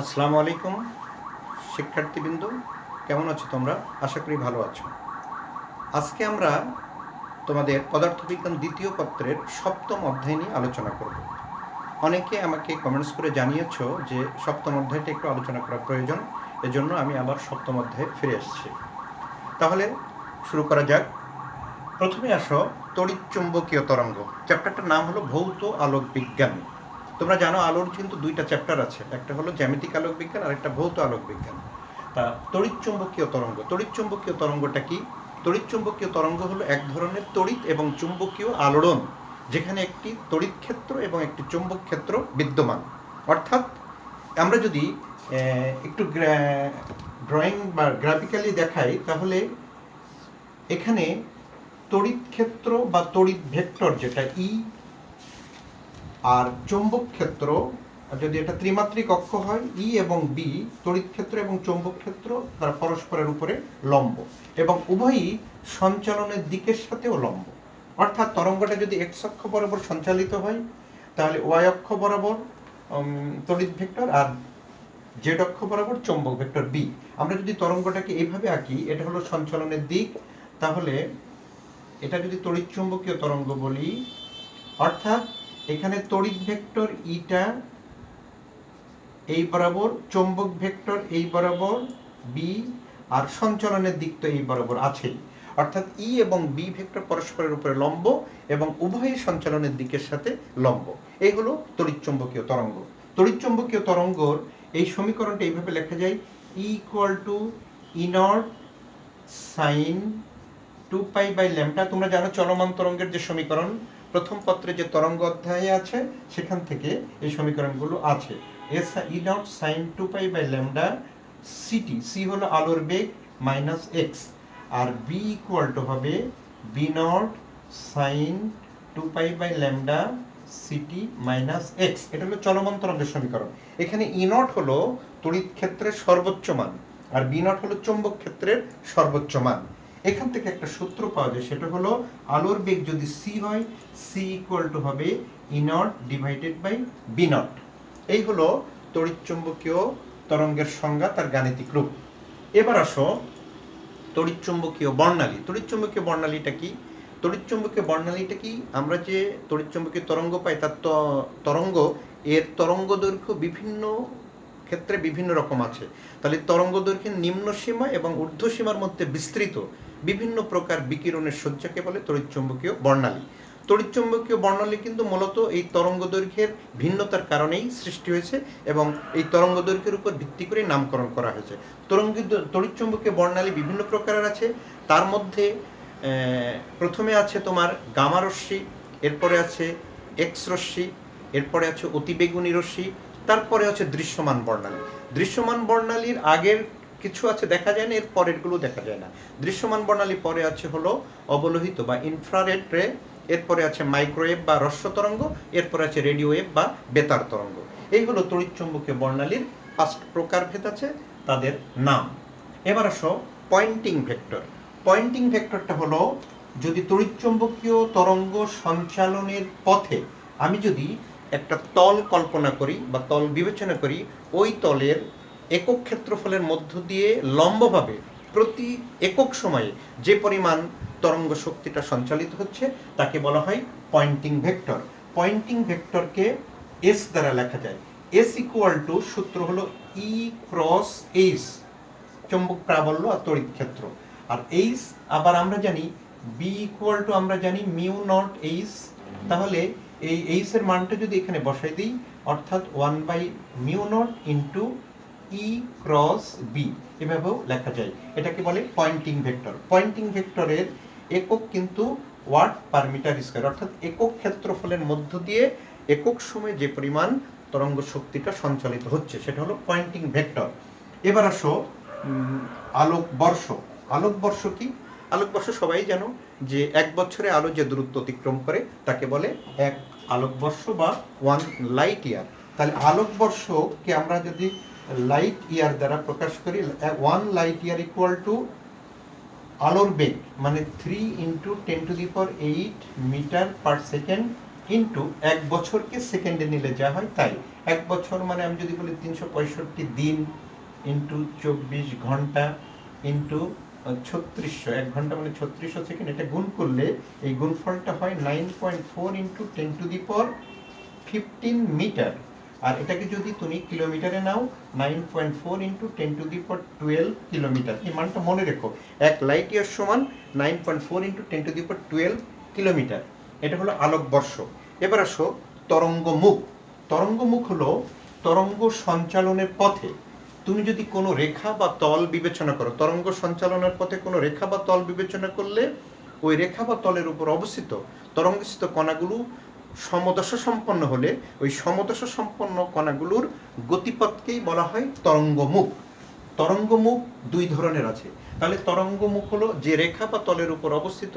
আসসালামু আলাইকুম শিক্ষার্থীবৃন্দ, কেমন আছো তোমরা? আশা করি ভালো আছো। আজকে আমরা তোমাদের পদার্থবিজ্ঞান দ্বিতীয় পত্রের সপ্তম অধ্যায় নিয়ে আলোচনা করব। অনেকে আমাকে কমেন্টস করে জানিয়েছো যে সপ্তম অধ্যায়টা একটু আলোচনা করা প্রয়োজন, এজন্য আমি আবার সপ্তম অধ্যায়ে ফিরে এসেছি। তাহলে শুরু করা যাক। প্রথমে আসো তড়িৎচুম্বকীয় তরঙ্গ। চ্যাপ্টারটার নাম হলো ভৌত আলোক বিজ্ঞান। তোমরা জানো আলোর কিন্তু দুইটা চ্যাপ্টার আছে, একটা হলো জ্যামিতিক আলোক বিজ্ঞান আর একটা ভৌত আলোক বিজ্ঞান। তা তড়িৎচুম্বকীয় তরঙ্গ, তড়িৎচুম্বকীয় তরঙ্গটা কি? তড়িৎচুম্বকীয় তরঙ্গ হলো এক ধরনের তড়িৎ এবং চুম্বকীয় আলোড়ন, যেখানে একটি তড়িৎ ক্ষেত্র এবং একটি চুম্বক ক্ষেত্র বিদ্যমান। অর্থাৎ আমরা যদি একটু ড্রয়িং বা গ্রাফিক্যালি দেখাই, তাহলে এখানে তড়িৎ ক্ষেত্র বা তড়িৎ ভেক্টর যেটা ই, আর চৌম্বক ক্ষেত্র যদি এটা ত্রিমাত্রিক অক্ষ হয়, ই এবং বি, তড়িৎ ক্ষেত্র এবং চৌম্বক ক্ষেত্র তারা পরস্পরের উপরে লম্ব এবং উভয়ই সঞ্চালনের দিকের সাথেও লম্ব। অর্থাৎ তরঙ্গটা যদি এক্স অক্ষ বরাবর সঞ্চালিত হয়, তাহলে ওয়াই অক্ষ বরাবর তড়িৎ ভেক্টর আর জেড অক্ষ বরাবর চৌম্বক ভেক্টর বি। আমরা যদি তরঙ্গটাকে এইভাবে আঁকি, এটা হলো সঞ্চালনের দিক, তাহলে এটা যদি তড়িৎ চুম্বকীয় তরঙ্গ বলি, অর্থাৎ এখানে তড়িৎ ভেক্টর ইটা এই বরাবর, চৌম্বক ভেক্টর এই বরাবর বি, আর সঞ্চালনের দিক তো এই বরাবর আছেই। অর্থাৎ ই এবং বি ভেক্টর পরস্পরের উপরে লম্ব এবং উভয়ই সঞ্চালনের দিকের সাথে লম্ব। এই হলো তড়িৎচুম্বকীয় তরঙ্গ। তড়িৎচুম্বকীয় তরঙ্গর এই সমীকরণটা এইভাবে লেখা যায়, E equal to E naught sine 2π/λ। তোমরা জানো চলমান তরঙ্গের যে সমীকরণ প্রথম পত্রে যে তরঙ্গ অধ্যায়ে আছে, সেখান থেকে এই সমীকরণগুলো আছে। S E naught sine 2π/λ C T, C হলো আলোর বেগ মাইনাস এক্স, আর বি ইকুয়াল টু হবে B naught sine 2π/λ C T minus X. এটা হলো চলমান তরঙ্গের সমীকরণ। এখানে ই নট হলো তড়িৎ ক্ষেত্রের সর্বোচ্চ মান, আর বি নট হলো চৌম্বক ক্ষেত্রের সর্বোচ্চ মান। এখান থেকে একটা সূত্র পাওয়া যায়, সেটা হলো আলোর বেগ যদি সি হয়, সি ইকুয়াল টু হবে E naught divided by B naught. এই হলো তড়িৎচুম্বকীয় তরঙ্গের সংজ্ঞা, তার গাণিতিক রূপ। এবার আসো তড়িৎচুম্বকীয় বর্ণালী। তড়িৎচুম্বকীয় বর্ণালীটা কি? তড়িৎচুম্বকীয় বর্ণালীটা কি? আমরা যে তড়িৎচুম্বকীয় তরঙ্গ পাই, তার তরঙ্গ এর তরঙ্গ দৈর্ঘ্য বিভিন্ন ক্ষেত্রে বিভিন্ন রকম আছে। তাহলে তরঙ্গ দৈর্ঘ্যের নিম্ন সীমা এবং ঊর্ধ্ব সীমার মধ্যে বিস্তৃত বিভিন্ন প্রকার বিকিরণের সজ্জাকে বলে তড়িৎচুম্বকীয় বর্ণালী। তড়িৎচুম্বকীয় বর্ণালী কিন্তু মূলত এই তরঙ্গ দৈর্ঘ্যের ভিন্নতার কারণেই সৃষ্টি হয়েছে এবং এই তরঙ্গ দৈর্ঘ্যের উপর ভিত্তি করে নামকরণ করা হয়েছে। তড়িৎচুম্বকীয় বর্ণালী বিভিন্ন প্রকারের আছে। তার মধ্যে প্রথমে আছে তোমার গামা রশ্মি, এরপরে আছে এক্স রশ্মি, এরপরে আছে অতিবেগুনি রশ্মি, তারপরে হচ্ছে দৃশ্যমান বর্ণালী। দৃশ্যমান বর্ণালীর আগের কিছু আছে দেখা যায় না, এর পরেরগুলো দেখা যায় না। দৃশ্যমান বর্ণালী পরে আছে হলো অবলোহিত বা ইনফ্রারেড রে, এরপরে আছে মাইক্রোওয়েভ বা রস্য তরঙ্গ, এরপরে আছে রেডিও ওয়েভ বা বেতার তরঙ্গ। এই হলো তড়িৎচুম্বকীয় বর্ণালীর 5 প্রকারভেদ আছে, তাদের নাম। এবার আসো পয়েন্টিং ভেক্টর। পয়েন্টিং ভেক্টরটা হলো, যদি তড়িৎচুম্বকীয় তরঙ্গ সঞ্চালনের পথে আমি যদি একটা তল কল্পনা করি বা তল বিবেচনা করি, ওই তলের একক ক্ষেত্রফলের মধ্য দিয়ে লম্বভাবে প্রতি একক সময়ে যে পরিমাণ তরঙ্গ শক্তিটা সঞ্চালিত হচ্ছে, তাকে বলা হয় পয়েন্টিং ভেক্টর। পয়েন্টিং ভেক্টরকে এস দ্বারা লেখা যায়। এস ইকুয়াল টু, সূত্র হলো ই ক্রস এইচ, চৌম্বক প্রাবল্য আর তড়িৎ ক্ষেত্র। আর এইচ আবার আমরা জানি বি ইকুয়াল টু, আমরা জানি মিউ নট এইচ। তাহলে এই এইচ এর মানটা যদি এখানে বসাই দিই, অর্থাৎ 1/μ naught into E cross B, এভাবেও লেখা যায়। এটাকে বলে পয়েন্টিং ভেক্টর। পয়েন্টিং ভেক্টরের একক কিন্তু ওয়াট পার মিটার স্কয়ার, অর্থাৎ একক ক্ষেত্রফলের মধ্য দিয়ে একক সময়ে যে পরিমাণ তরঙ্গ শক্তিটা সঞ্চালিত হচ্ছে, সেটা হলো পয়েন্টিং ভেক্টর। এবার আসো আলোকবর্ষ। আলোকবর্ষ কি? আলোকবর্ষ সবাই জানো যে 1 বছরে আলো যে দূরত্ব অতিক্রম করে, তাকে বলে 1 আলোকবর্ষ বা 1 লাইট ইয়ার। তাহলে আলোকবর্ষকে আমরা যদি লাইট ইয়ার দ্বারা প্রকাশ করি, 1 লাইট ইয়ার ইকুয়াল টু আলোর বেগ মানে 3 × 10⁸ মিটার পার সেকেন্ড ইন্টু 1 বছরকে সেকেন্ডে নিলে যা হয় তাই। 1 বছর মানে আমি যদি বলি 365 দিন ইন্টু 24 ঘন্টা ইন্টু 3600, 1 ঘন্টা মানে 3600 সেকেন্ড, এটা গুণ করলে এই গুণফলটা হয় 9.4 ইন্টু 10⁻15 মিটার। আর এটাকে যদি তুমি কিলোমিটারে নাও 9.4 ইন্টু 10⁻12 কিলোমিটার। এই মানটা মনে রেখো, 1 লাইট ইয়ার সমান 9.4 ইন্টু 10⁻12 কিলোমিটার। এটা হলো আলোকবর্ষ। এবার আসো তরঙ্গমুখ। তরঙ্গমুখ হলো তরঙ্গ সঞ্চালনের পথে তুমি যদি কোনো রেখা বা তল বিবেচনা করো, তরঙ্গ সঞ্চালনের পথে কোনো রেখা বা তল বিবেচনা করলে ওই রেখা বা তলের উপর অবস্থিত তরঙ্গস্থিত কণাগুলো সমদশা সম্পন্ন হলে ওই সমদশা সম্পন্ন কণাগুলোর গতিপথকেই বলা হয় তরঙ্গমুখ। তরঙ্গমুখ দুই ধরনের আছে। তাহলে তরঙ্গমুখ হলো যে রেখা বা তলের উপর অবস্থিত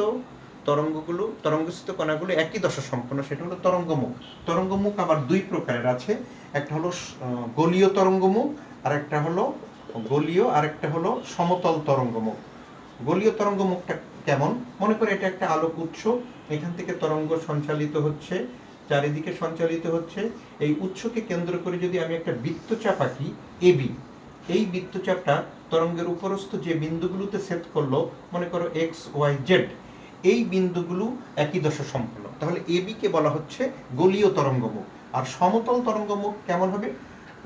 তরঙ্গস্থিত কণাগুলো একই দশা সম্পন্ন, সেটা হলো তরঙ্গমুখ। তরঙ্গমুখ আবার দুই প্রকারের আছে, একটা হলো গোলীয় তরঙ্গমুখ, আর একটা হলো সমতল তরঙ্গমুখ। গোলীয় তরঙ্গমুখটা কেমন? মনে করে এটা একটা আলোক উৎস, এখান থেকে তরঙ্গ সঞ্চালিত হচ্ছে, চারিদিকে সঞ্চালিত হচ্ছে। এই উৎসকে কেন্দ্র করে যদি আমি একটা বৃত্তচাপ আঁকি এবি, এই বৃত্তচাপটা তরঙ্গের উপরস্থ যে বিন্দুগুলোতে ছেদ করলো, মনে করো এক্স ওয়াই জেড, এই বিন্দুগুলো একই দশা সম্পন্ন, তাহলে এবি কে বলা হচ্ছে গোলীয় তরঙ্গমুখ। আর সমতল তরঙ্গমুখ কেমন হবে?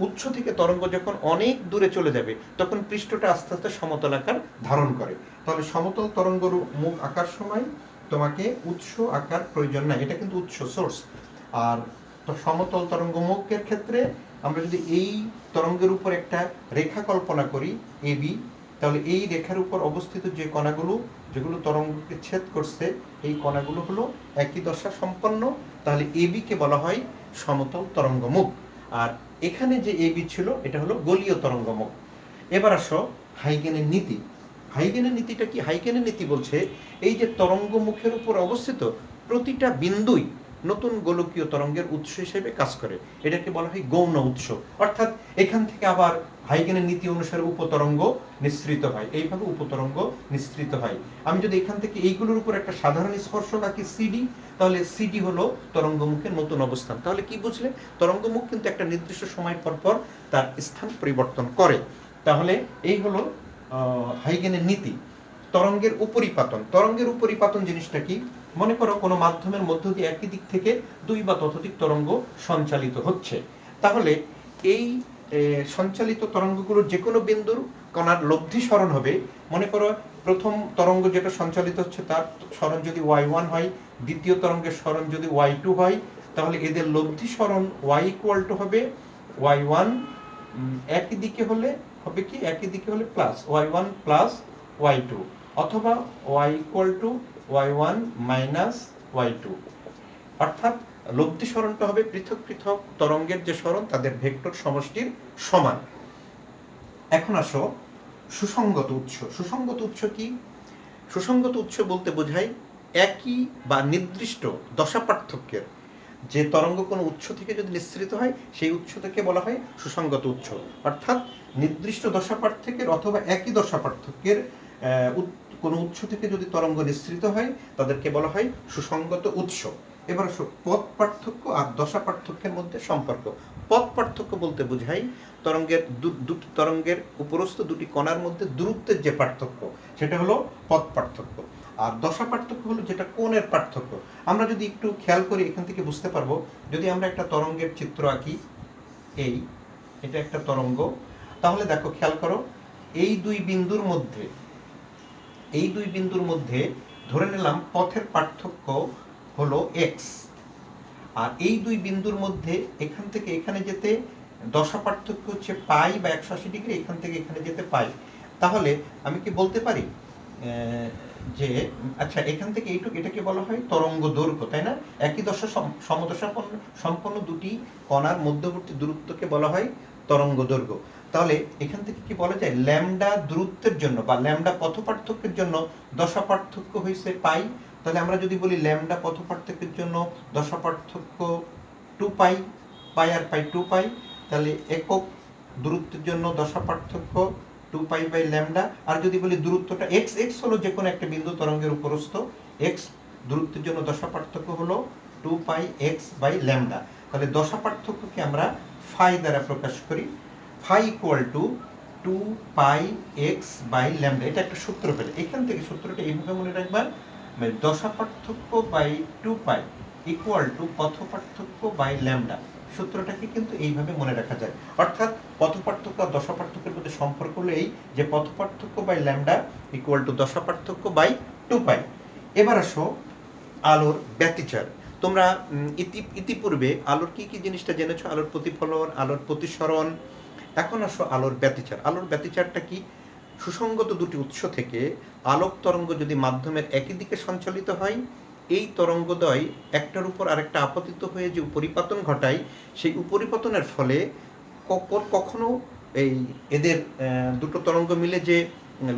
উৎস থেকে তরঙ্গ যখন অনেক দূরে চলে যাবে তখন পৃষ্ঠটা আস্তে আস্তে সমতল আকার ধারণ করে। তাহলে সমতল তরঙ্গ মুখ আঁকার সময় তোমাকে উৎস আঁকার প্রয়োজন নাই, এটা কিন্তু উৎস সোর্স। আর তো সমতল তরঙ্গ মুখের ক্ষেত্রে আমরা যদি এই তরঙ্গের উপর একটা রেখা কল্পনা করি এবি, তাহলে এই রেখার উপর অবস্থিত যে কণাগুলো যেগুলো তরঙ্গকে ছেদ করছে এই কণাগুলো হলো একই দশা সম্পন্ন, তাহলে এবি কে বলা হয় সমতল তরঙ্গমুখ। আর এখানে যে এবি ছিল এটা হলো গোলীয় তরঙ্গমুখ। এবার আসো হাইগেনের নীতি। হাইগেনের নীতিটা কি? হাইগেনের নীতি বলছে এই যে তরঙ্গমুখের উপর অবস্থিত প্রতিটা বিন্দুই নতুন গোলকীয় তরঙ্গের উৎস হিসেবে কাজ করে, এটাকে বলা হয় গৌণ উৎস। অর্থাৎ এখান থেকে আবার হাইগেনের নীতি অনুসারে উপতরঙ্গ নিঃসৃত হয়, এইভাবে উপতরঙ্গ নিঃসৃত হয়। আমি যদি এখান থেকে এইগুলোর উপর একটা সাধারণ স্পর্শক আঁকি সিডি, তাহলে সিডি হলো তরঙ্গমুখের নতুন অবস্থান। তাহলে কি বুঝলে? তরঙ্গমুখ কিন্তু একটা নির্দিষ্ট সময় পর পর তার স্থান পরিবর্তন করে। তাহলে এই হলো হাইগেনের নীতি। তরঙ্গের উপরিপাতন। তরঙ্গের উপরিপাতন জিনিসটা কি? মনে করো কোনো মাধ্যমের মধ্য দিয়ে একই দিক থেকে দুই বা ততোধিক তরঙ্গ সঞ্চালিত হচ্ছে, তাহলে এই সঞ্চালিত তরঙ্গগুলোর যে কোনো বিন্দুর কণার লব্ধি সরণ হবে। মনে করো প্রথম তরঙ্গ যেটা সঞ্চালিত হচ্ছে তার সরণ যদি y1 হয়, দ্বিতীয় তরঙ্গের সরণ যদি y2 হয়, তাহলে এদের লব্ধি সরণ y ইকুয়াল টু হবে y1 একই দিকে হলে হবে কি, একই দিকে হলে প্লাস y1 প্লাস y2, অথবা y equal to y1 minus y2। অর্থাৎ লব্ধি সরণটা হবে পৃথক পৃথক তরঙ্গের যে সরণ তাদের ভেক্টর সমষ্টির সমান। এখন আসো সুসঙ্গত উৎস। সুসঙ্গত উৎস কি? সুসঙ্গত উৎস বলতে বোঝায় একই বা নির্দিষ্ট দশা পার্থক্যের যে তরঙ্গ কোনো উৎস থেকে যদি নিঃসৃত হয় সেই উৎস থেকে বলা হয় সুসঙ্গত উৎস। অর্থাৎ নির্দিষ্ট দশা পার্থক্যের অথবা একই দশা পার্থক্যের কোনো উৎস থেকে যদি তরঙ্গ নিঃসৃত হয় তাদেরকে বলা হয় সুসঙ্গত উৎস। এবার আসো পথ পার্থক্য আর দশা পার্থক্যের মধ্যে সম্পর্ক। পথ পার্থক্য বলতে বোঝায় দুটি তরঙ্গের উপরস্থ দুটি কণার মধ্যে দূরত্বের যে পার্থক্য সেটা হলো পথ পার্থক্য। আর দশা পার্থক্য হলো যেটা কোণের পার্থক্য। আমরা যদি একটু খেয়াল করি এখান থেকে বুঝতে পারবো, যদি আমরা একটা তরঙ্গের চিত্র আঁকি, এটা একটা তরঙ্গ, তাহলে দেখো খেয়াল করো এই দুই বিন্দুর মধ্যে ধরে নিলাম পথের পার্থক্য হলো এক্স, আর এই দুই বিন্দুর মধ্যে এখান থেকে এখানে যেতে দশা পার্থক্য হচ্ছে পাই বা 180 ডিগ্রি, এখান থেকে এখানে যেতে পাই। তাহলে আমি কি বলতে পারি যে আচ্ছা এখান থেকে এইটুকু, এটাকে বলা হয় তরঙ্গ দৈর্ঘ্য, তাই না? একই দশা সমদশা সম্পন্ন দুটি কণার মধ্যবর্তী দূরত্বকে বলা হয় তরঙ্গ দৈর্ঘ্য। তাহলে এখান থেকে কি বলা যায়, ল্যামডা দূরত্বের জন্য বা ল্যামডা পথ পার্থক্যের জন্য দশা পার্থক্য হয়েছে পাই। তাহলে আমরা যদি বলি ল্যামডা পথ পার্থক্যের জন্য দশা পার্থক্য 2 পাই, পাই আর পাই 2 পাই, তাহলে একক দূরত্বের জন্য দশা পার্থক্য 2 পাই বাই ল্যামডা। আর যদি বলি দূরত্বটা এক্স, এক্স হলো যে কোনো একটা বিন্দু তরঙ্গের উপরস্থ, এক্স দূরত্বের জন্য দশা পার্থক্য হলো 2πx বাই ল্যামডা। তাহলে দশা পার্থক্যকে আমরা ফাই দ্বারা প্রকাশ করি, phi equal to 2πx by lambda. এটা একটা সূত্র পেলে, এখান থেকে সূত্রটা এইভাবে মনে রাখবা, দশা পার্থক্য বাই 2π ইকুয়াল টু পথ পার্থক্য বাই ল্যামডা। সূত্রটাকে কিন্তু এইভাবে মনে রাখা যায়। অর্থাৎ পথ পার্থক্য আর দশা পার্থক্যের মধ্যে সম্পর্ক হলো এই যে পথ পার্থক্য বাই ল্যামডা ইকুয়াল টু দশা পার্থক্য বাই 2π। এবার আসো আলোর ব্যতিচার। তোমরা ইতিপূর্বে আলোর কি কি জিনিসটা জেনেছো? আলোর প্রতিফলন, আলোর প্রতিসরণ। এখন আসো আলোর ব্যতিচার। আলোর ব্যতিচারটা কি? সুসংগত দুটি উৎস থেকে আলোক তরঙ্গ যদি মাধ্যমের একই দিকে সঞ্চালিত হয়, এই তরঙ্গদ্বয় একটার উপর আরেকটা আপতিত হয়ে যে উপরিপাতন ঘটায়, সেই উপরিপাতনের ফলে কখনো এই এদের দুটো তরঙ্গ মিলে যে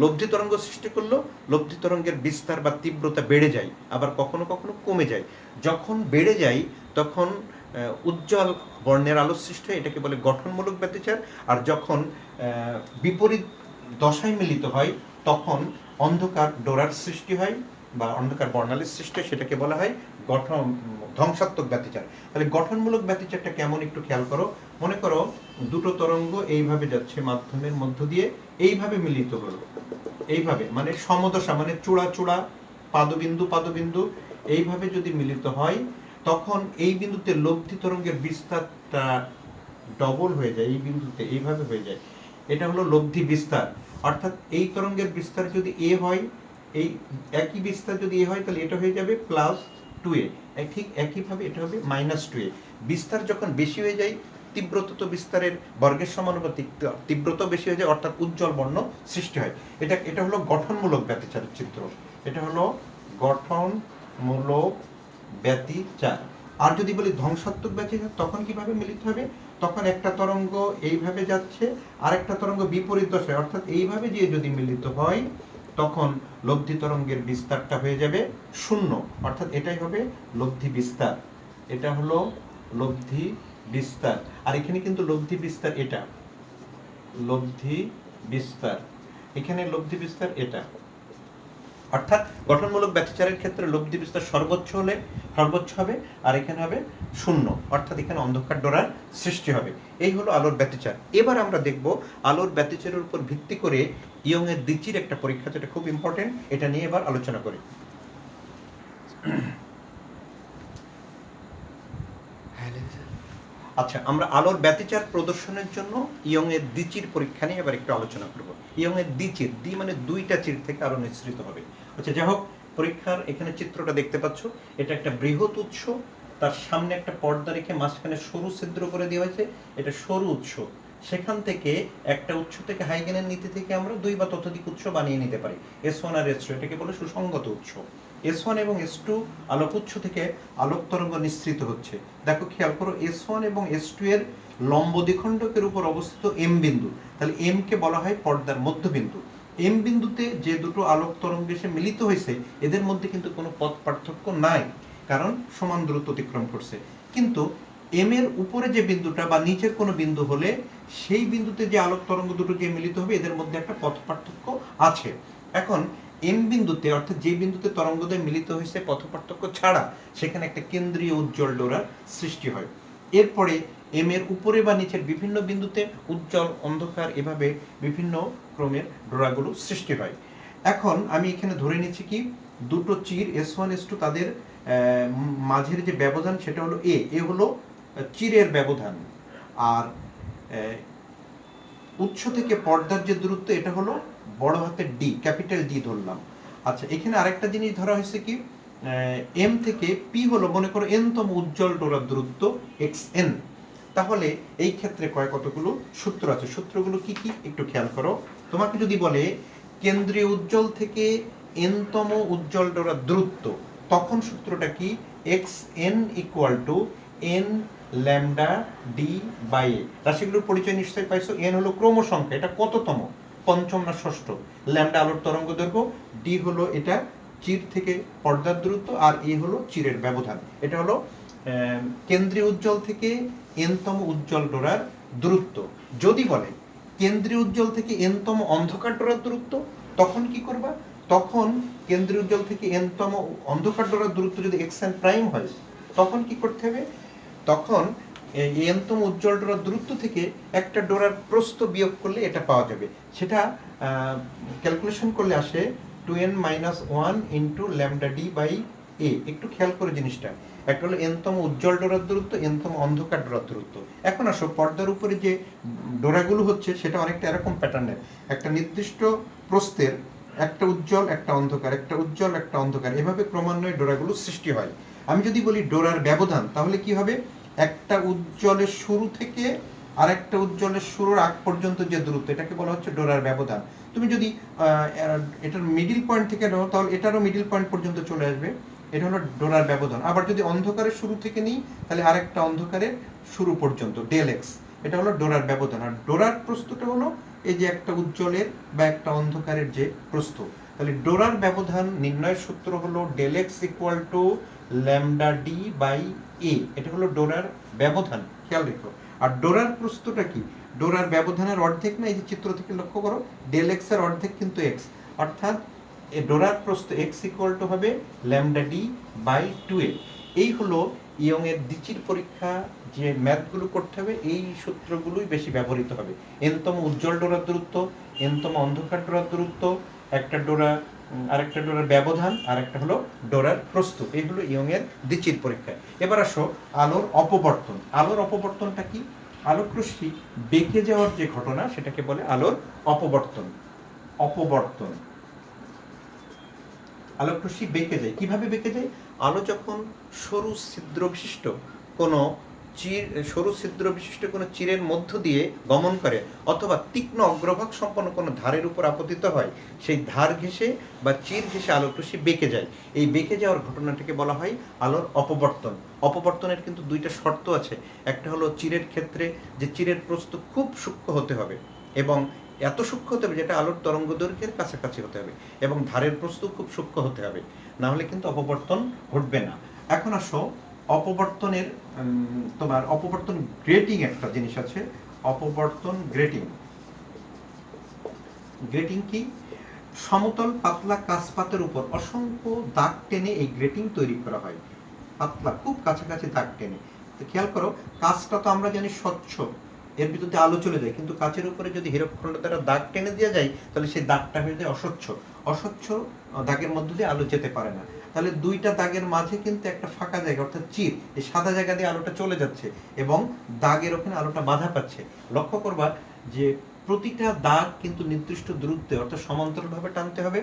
লব্ধি তরঙ্গ সৃষ্টি করলো, লব্ধি তরঙ্গের বিস্তার বা তীব্রতা বেড়ে যায়, আবার কখনো কখনো কমে যায়। যখন বেড়ে যায় তখন উজ্জ্বল বর্ণের আলো সৃষ্টি হয়, এটাকে বলে গঠনমূলক ব্যতিচার। আর যখন বিপরীত দশায় মিলিত হয় তখন অন্ধকার ডোরার সৃষ্টি হয় বা অন্ধকার বর্ণালীর সৃষ্টি হয়, সেটাকে বলা হয় ধ্বংসাত্মক ব্যতিচার। তাহলে গঠনমূলক ব্যতিচারটা কেমন একটু খেয়াল করো। মনে করো দুটো তরঙ্গ এইভাবে যাচ্ছে মাধ্যমের মধ্য দিয়ে, এইভাবে মিলিত হলো, এইভাবে মানে সমদশা, মানে চূড়া চূড়া, পাদবিন্দু পাদবিন্দু, এইভাবে যদি মিলিত হয় তখন এই বিন্দুতে লব্ধি তরঙ্গের বিস্তারটা ডবল হয়ে যায়, এই বিন্দুতে এইভাবে হয়ে যায়। এটা হলো লব্ধি বিস্তার। অর্থাৎ এই তরঙ্গের বিস্তার যদি এ হয়, এই একই বিস্তার যদি এ হয় তাহলে এটা হয়ে যাবে +2a, ঠিক একইভাবে এটা হবে -2a। বিস্তার যখন বেশি হয়ে যায়, তীব্রতা তো বিস্তারের বর্গের সমানুপাতিক, তীব্রতা বেশি হয়ে যায়, অর্থাৎ উজ্জ্বল বর্ণ সৃষ্টি হয়। এটা হলো গঠনমূলক ব্যতিচারের চিত্র। এটা হলো গঠনমূলক ব্যতিচার। আর যদি বলি ধ্বংসাত্মক ব্যতিচার, তখন কিভাবে মিলিত হবে? তখন একটা তরঙ্গ এইভাবে যাচ্ছে, আরেকটা তরঙ্গ বিপরীত দশায়, অর্থাৎ এইভাবে দিয়ে যদি মিলিত হয় তখন লব্ধি তরঙ্গের বিস্তারটা হয়ে যাবে 0, অর্থাৎ এটাই হবে লব্ধি বিস্তার। এটা হলো লব্ধি বিস্তার। আর এখানে কিন্তু লব্ধি বিস্তার এটা, লব্ধি বিস্তার, এখানে লব্ধি বিস্তার এটা। অর্থাৎ গঠনমূলক ব্যতিচারের ক্ষেত্রে লব্ধি বিস্তার সর্বোচ্চ হবে, আর এখানে হবে 0, অর্থাৎ এখানে অন্ধকার ডোরার সৃষ্টি হবে। এই হলো আলোর ব্যতিচার। এবার আমরা দেখব আলোর ব্যতিচারের উপর ভিত্তি করে ইয়ং এর দ্বিচির একটা পরীক্ষা, যেটা খুব ইম্পর্টেন্ট, এটা নিয়ে এবার আলোচনা করি। আচ্ছা, আমরা আলোর ব্যতিচার প্রদর্শনের জন্য ইয়ং এর দ্বিচির পরীক্ষা নিয়ে এবার একটু আলোচনা করব। ইয়ং এর দ্বিচির, দ্বি মানে দুইটা চির থেকে আলো নিঃসৃত হবে। আচ্ছা, যাই হোক, পরীক্ষার এখানে চিত্রটা দেখতে পাচ্ছ, এটা একটা বৃহৎ উৎস, তার সামনে একটা পর্দা রেখে মাঝখানে সরু ছিদ্র করে দেওয়া হয়েছে, এটা সরু উৎস। সেখান থেকে একটা উৎস থেকে হাইগেনের নীতি থেকে আমরা 2 বা ততোধিক উৎস বানিয়ে নিতে পারি, S1 আর S2, এটাকে বলে সুসংগত উৎস। S1 এবং S2 আলোক উৎস থেকে আলোক তরঙ্গ নিঃসৃত হচ্ছে। দেখো, খেয়াল করো, S1 এবং S2 এর লম্ব দ্বিখণ্ডকের উপর অবস্থিত M বিন্দু, তাহলে M কে বলা হয় পর্দার মধ্যবিন্দু। M বিন্দুতে যে দুটো আলোক তরঙ্গ এসে মিলিত হয়েছে, এদের মধ্যে কিন্তু কোনো পথ পার্থক্য নাই, কারণ সমান দূরত্ব অতিক্রম করছে। কিন্তু M এর উপরে যে বিন্দুটা বা নিচের কোনো বিন্দু হলে সেই বিন্দুতে যে আলোক তরঙ্গ দুটো যে মিলিত হবে, এদের মধ্যে একটা পথ পার্থক্য আছে। এখন M বিন্দুতে, অর্থাৎ যে বিন্দুতে তরঙ্গদ্বয় মিলিত হয়েছে পথ পার্থক্য ছাড়া, সেখানে একটা কেন্দ্রীয় উজ্জ্বল ডোরার সৃষ্টি হয়। এরপরে M এর উপরে বা নিচের বিভিন্ন বিন্দুতে উজ্জ্বল, অন্ধকার, এভাবে বিভিন্ন ক্রমের ডোরাগুলো সৃষ্টি হয়। এখন আমি এখানে ধরে নিচ্ছি কি, দুটো চির S1 S2 তাদের মাঝের যে ব্যবধান সেটা হলো এ হলো চিরের ব্যবধান, আর উৎস থেকে পর্দার যে দূরত্ব এটা হলো বড় হাতের ডি, ক্যাপিটাল ডি ধরলাম। আচ্ছা, এখানে আরেকটা জিনিস ধরা হয়েছে কি, এম থেকে পি হলো মনে করো এনতম উজ্জ্বল ডোরার দূরত্ব xn। তাহলে এই ক্ষেত্রে কতগুলো সূত্র আছে, সূত্রগুলো কি কি একটু খেয়াল করো। তোমাকে যদি বলে কেন্দ্রীয় উজ্জ্বল থেকে এনতম উজ্জ্বল ডোরার দূরত্ব, তখন সূত্রটা কি, xn = n lambda D by A. রাশিগুলোর পরিচয় নিশ্চয়ই পাইছো। n হলো ক্রম সংখ্যা, এটা কততম, পঞ্চম না ষষ্ঠ। ল্যামডা আলোর তরঙ্গ দৈর্ঘ্য, ডি হলো এটা চির থেকে পর্দার দূরত্ব, আর এ হলো চিরের ব্যবধান। এটা হলো কেন্দ্রীয় উজ্জ্বল থেকে এনতম উজ্জ্বল ডোরার দূরত্ব। যদি বলে কেন্দ্রীয় উজ্জ্বল থেকে এনতম অন্ধকার ডোরার দূরত্ব, তখন কি করবা? তখন কেন্দ্রীয় উজ্জ্বল থেকে এনতম অন্ধকার ডোরার দূরত্ব যদি xn প্রাইম হয়, তখন কি করতে হবে? তখন এই এনতম উজ্জ্বল ডোরার দূরত্ব থেকে একটা ডোরার প্রস্থ বিয়োগ করলে এটা পাওয়া যাবে। সেটা ক্যালকুলেশন করলে আসে 2n-1 into lambda D by A. একটু খেয়াল করে জিনিসটা, একটা হলো এনতম উজ্জ্বল ডোরার দূরত্ব, এনতম অন্ধকার ডোরার দূরত্ব। এখন আসো পর্দার উপরে যে ডোরাগুলো হচ্ছে সেটা অনেকটা এরকম প্যাটার্নের, একটা নির্দিষ্ট প্রস্থের একটা উজ্জ্বল একটা অন্ধকার, একটা উজ্জ্বল একটা অন্ধকার, এভাবে ক্রমান্বয়ে ডোরাগুলো সৃষ্টি হয়। আমি যদি বলি ডোরার ব্যবধান, তাহলে কি হবে? একটা উজ্জ্বলের শুরু থেকে আর একটা উজ্জ্বলের শুরুর আগ পর্যন্ত যে দূরত্ব, এটাকে বলা হচ্ছে ডোরার ব্যবধান। তুমি যদি এটার মিডিল পয়েন্ট থেকে নাও, তাহলে এটারও মিডিল পয়েন্ট পর্যন্ত চলে আসবে, এটা হলো ডোরার ব্যবধান। আবার যদি অন্ধকারের শুরু থেকে নিই, তাহলে আরেকটা অন্ধকারের শুরু পর্যন্ত, ডেল এক্স, এটা হলো ডোরার ব্যবধান। আর ডোরার প্রস্থটা হলো এই যে একটা উজ্জ্বলের বা একটা অন্ধকারের যে প্রস্থ। তাহলে ডোরার ব্যবধান নির্ণয়ের সূত্র হলো del X equal to lambda D by A. এটা হলো ডোরার ব্যবধান, খেয়াল রেখো। আর ডোরার প্রস্থটা কি? ডোরার ব্যবধানের অর্ধেক না, এই যে চিত্র থেকে লক্ষ্য করো, ডেল এক্স এর অর্ধেক কিন্তু এক্স, অর্থাৎ ডোরার প্রস্থ এক্স ইকুয়াল টু হবে ল্যামডা ডি বাই 2a। এই হলো ইয়ং এর দ্বিচির পরীক্ষা যে ম্যাথগুলো করতে হবে, এই সূত্রগুলোই বেশি ব্যবহৃত হবে। এনতম উজ্জ্বল ডোরার দূরত্ব, এনতম অন্ধকার ডোরার দূরত্ব, একটা ডোরা আরেকটা ডোরার ব্যবধান, আর একটা হলো ডোরার প্রস্থ। এই হলো ইয়ং এর দ্বিচির পরীক্ষা। এবার আসো আলোর অপবর্তন। আলোর অপবর্তনটা কি? আলোক রশ্মি বেঁকে যাওয়ার যে ঘটনা, সেটাকে বলে আলোর অপবর্তন। অপবর্তন, আলোক রশ্মি বেঁকে যায়। কিভাবে বেঁকে যায়? আলো যখন সরু ছিদ্র বিশিষ্ট কোনো সরু ছিদ্র বিশিষ্ট কোনো চিরের মধ্য দিয়ে গমন করে, অথবা তীক্ষ্ণ অগ্রভাগ সম্পন্ন কোনো ধারের উপর আপতিত হয়, সেই ধার ঘেঁষে বা চির ঘেঁষে আলোক রশ্মি বেঁকে যায়। এই বেঁকে যাওয়ার ঘটনাটাকে বলা হয় আলোর অপবর্তন। অপবর্তনের কিন্তু দুইটা শর্ত আছে। একটা হলো চিরের ক্ষেত্রে যে চিরের প্রস্থ খুব সূক্ষ্ম হতে হবে, এবং এত সূক্ষ্ম হতে হবে যেটা আলোর তরঙ্গ দৈর্ঘ্যের কাছাকাছি হতে হবে, এবং ধারের প্রস্থ খুব সূক্ষ্ম হতে হবে, না হলে কিন্তু অপবর্তন ঘটবে না। এখন আসো অপবর্তনের তোমার অপবর্তন গ্রেটিং একটা জিনিস আছে, অপবর্তন গ্রেটিং। গ্রেটিং কি? সমতল পাতলা কাঁচপাতের উপর অসংখ্য দাগ টেনে এই গ্রেটিং তৈরি করা হয়। পাতলা খুব কাছাকাছি দাগ টেনে। তো খেয়াল করো, কাঁচটা তো আমরা জানি স্বচ্ছ, এর ভিতরে আলো চলে যায়, কিন্তু কাঁচের উপরে যদি হীরকখণ্ড দ্বারা দাগ টেনে দেওয়া যায়, তাহলে সেই দাগটা হয়ে যায় অস্বচ্ছ। অস্বচ্ছ দাগের মধ্য দিয়ে আলো যেতে পারে না। তাহলে দুইটা দাগের মাঝে কিন্তু একটা ফাঁকা জায়গা, অর্থাৎ চির, এই সাদা জায়গা দিয়ে আলোটা চলে যাচ্ছে এবং দাগের ওখানে আলোটা বাধা পাচ্ছে। লক্ষ্য করবা যে প্রতিটা দাগ কিন্তু নির্দিষ্ট দূরত্বে, অর্থাৎ সমান্তরালভাবে টানতে হবে,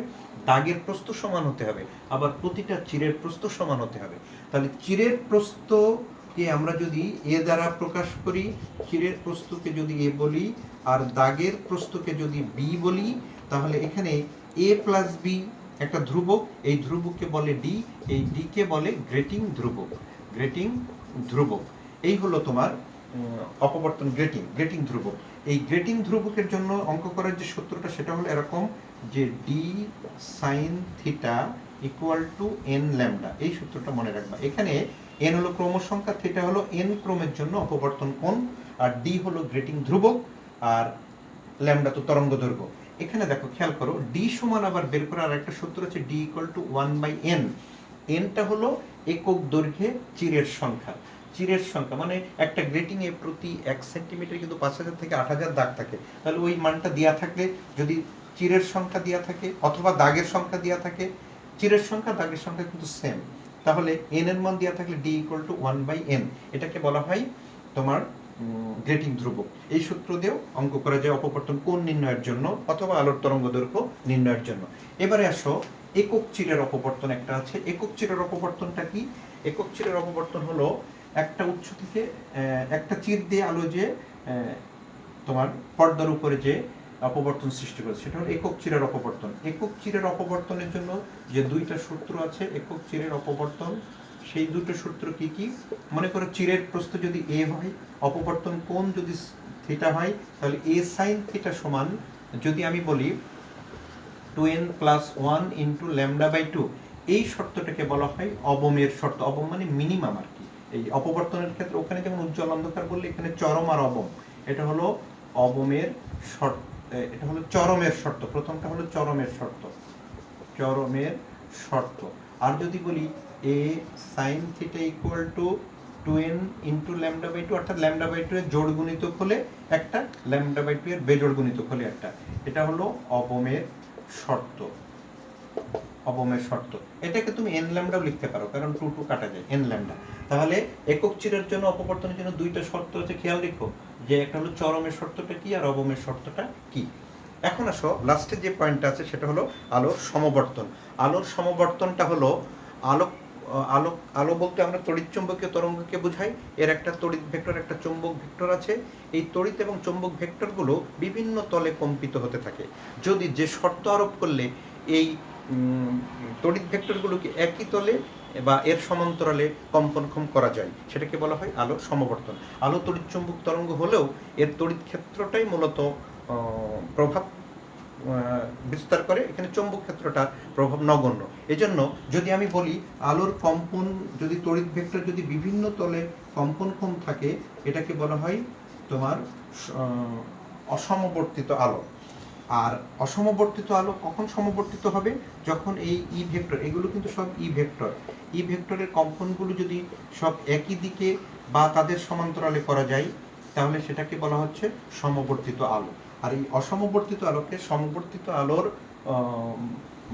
দাগের প্রস্থ সমান হতে হবে, আবার প্রতিটা চিরের প্রস্থ সমান হতে হবে। তাহলে চিরের প্রস্থকে আমরা যদি এ দ্বারা প্রকাশ করি, চিরের প্রস্থকে যদি এ বলি, আর দাগের প্রস্থকে যদি বি বলি, তাহলে এখানে এ প্লাস বি একটা ধ্রুবক, এই ধ্রুবককে বলে ডি, এই ডি কে বলে গ্রেটিং ধ্রুবক। গ্রেটিং ধ্রুবক, এই হলো তোমার অপবর্তন গ্রেটিং, গ্রেটিং ধ্রুবক। এই গ্রেটিং ধ্রুবকের জন্য অঙ্ক করার যে সূত্রটা, সেটা হলো এরকম যে D sign theta equal two N lambda. এই সূত্রটা মনে রাখবা। এখানে এন হলো ক্রম সংখ্যা, থিটা হলো এন ক্রমের জন্য অপবর্তন কোণ, আর ডি হলো গ্রেটিং ধ্রুবক, আর ল্যামডা তো তরঙ্গ দৈর্ঘ্য। এখানে দেখো, খেয়াল করো, ডি সমান আবার বের করার একটা সূত্র আছে, ডি ইকুয়াল টু 1/n। এনটা হলো একক দৈর্ঘ্যে চিরের সংখ্যা। চিরের সংখ্যা মানে একটা গ্রেটিং এ প্রতি 1 সেন্টিমিটার কিন্তু 5000 থেকে 8000 দাগ থাকে। তাহলে ওই মানটা দেওয়া থাকলে, যদি চিরের সংখ্যা দেওয়া থাকে অথবা দাগের সংখ্যা দেওয়া থাকে, চিরের সংখ্যা দাগের সংখ্যা কিন্তু সেম, তাহলে এন এর মান দেওয়া থাকলে ডি ইকুয়াল টু 1/n, এটাকে বলা হয় তোমার গ্রেটিং ধ্রুবক। এই সূত্র দিয়েও অঙ্ক করা যায় অপবর্তন কোণ নির্ণয়ের জন্য অথবা আলোর তরঙ্গ দৈর্ঘ্য নির্ণয়ের জন্য। এবারে আসো একক চিরের অপবর্তন একটা আছে। একক চিরের অপবর্তনটা কি? একক চিরের অপবর্তন হলো একটা উৎস থেকে একটা চির দিয়ে আলো যে তোমার পর্দার উপরে যে অপবর্তন সৃষ্টি করেছে, সেটা হলো একক চিরের অপবর্তন। একক চিরের অপবর্তনের জন্য যে দুইটা সূত্র আছে একক চিরের অপবর্তন, সেই দুটো সূত্র কি কি? মনে করো চিরের প্রস্থ যদি এ হয়, অপবর্তন কোণ যদি থিটা হয়, তাহলে এ সাইন থিটা সমান, যদি আমি বলি 2n+1 ইন্টু ল্যামডা বাই 2, এই শর্তটাকে বলা হয় অবমের শর্ত। অবম মানে মিনিমাম আর কি। এই অপবর্তনের ক্ষেত্রে ওখানে যেমন উজ্জ্বল অন্ধকার বললে, এখানে চরম আর অবম, এটা হলো অবমের শর্ত, এটা হলো চরমের শর্ত। প্রথমটা হলো চরমের শর্ত, চরমের শর্ত। আর যদি বলি A sine theta equal to 2n into lambda by 2, অর্থাৎ ল্যামডা বাই 2 এর জোড় গুণিতক হলে একটা, ল্যামডা বাই 2 এর বেজোড় গুণিতক হলে একটা। এটা হলো অবমের শর্ত। অবমের শর্ত, এটাকে তুমি n ল্যামডাও লিখতে পারো, কারণ 2 2 কাটা যায়, n ল্যামডা। তাহলে একক চিরের জন্য অপবর্তনের জন্য দুইটা শর্ত আছে, খেয়াল রেখো যে একটা হলো চরমের শর্তটা কি আর অবমের শর্তটা কি। এখন আসো লাস্টে যে পয়েন্টটা আছে সেটা হলো আলোর সমবর্তন। আলোর সমবর্তনটা হলো আলো আলো আলো বলতে আমরা তড়িৎচুম্বকীয় তরঙ্গকে বোঝাই। এর একটা তড়িৎ ভেক্টর, একটা চুম্বক ভেক্টর আছে। এই তড়িৎ এবং চুম্বক ভেক্টরগুলো বিভিন্ন তলে কম্পিত হতে থাকে। যদি যে শর্ত আরোপ করলে এই তড়িৎ ভেক্টরগুলোকে একই তলে বা এর সমান্তরালে কম্পনক্ষম করা যায়, সেটাকে বলা হয় আলোর সমবর্তন। আলো তড়িৎচুম্বক তরঙ্গ হলেও এর তড়িৎ ক্ষেত্রটাই মূলত প্রভাব বিস্তার করে, এখানে চৌম্বক ক্ষেত্রটা প্রভাব নগণ্য। এজন্য যদি আমি বলি আলোর কম্পন, যদি তড়িৎ ভেক্টর যদি বিভিন্ন তলে কম্পনক্ষম থাকে, এটাকে বলা হয় তোমার অসমবর্তিত আলো। আর অসমবর্তিত আলো কখন সমবর্তিত হবে? যখন এই ই ভেক্টর, এগুলো কিন্তু সব ই ভেক্টর, ই ভেক্টরের কম্পনগুলো যদি সব একই দিকে বা তাদের সমান্তরালে করা যায়, তাহলে সেটাকে বলা হচ্ছে সমবর্তিত আলো। আর এই অসমবর্তিত আলোকে সমবর্তিত আলোর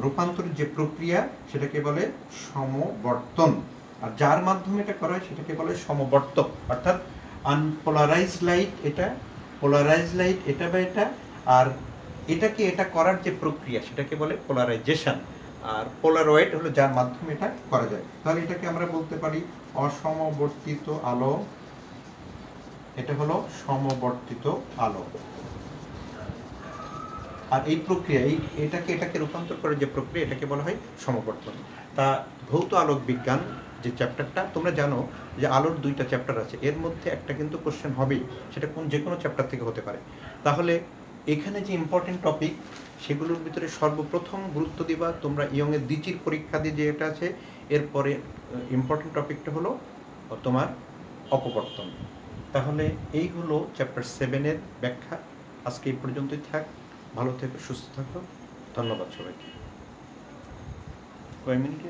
রূপান্তরের যে প্রক্রিয়া, সেটাকে বলে সমবর্তন। আর যার মাধ্যমে এটা করা হয় সেটাকে বলে সমবর্তক। অর্থাৎ আনপোলারাইজ লাইট এটা, পোলারাইজ লাইট এটা বা এটা, আর এটাকে এটা করার যে প্রক্রিয়া সেটাকে বলে পোলারাইজেশন। আর পোলারয়েড হলো যার মাধ্যমে এটা করা যায়। তাহলে এটাকে আমরা বলতে পারি অসমবর্তিত আলো, এটা হলো সমবর্তিত আলো। আর এই প্রক্রিয়া, এটাকে রূপান্তর করে যে প্রক্রিয়া, এটাকে বলা হয় সমবর্তন। তা ভৌত আলোক বিজ্ঞান যে চ্যাপ্টারটা, তোমরা জানো যে আলোর দুইটা চ্যাপ্টার আছে, এর মধ্যে একটা কিন্তু কোশ্চেন হবেই, সেটা যে কোনো চ্যাপ্টার থেকে হতে পারে। তাহলে এখানে যে ইম্পর্টেন্ট টপিক, সেগুলোর ভিতরে সর্বপ্রথম গুরুত্ব দিবা তোমরা ইয়ংয়ের দ্বিচির পরীক্ষা দিয়ে যে এটা আছে, এরপরে ইম্পর্টেন্ট টপিকটা হলো তোমার অপবর্তন। তাহলে এই হলো চ্যাপ্টার 7-এর ব্যাখ্যা। আজকে এই পর্যন্তই থাক। ভালো থেকো, সুস্থ থাকো, ধন্যবাদ সবাইকে। কয় মিনিট?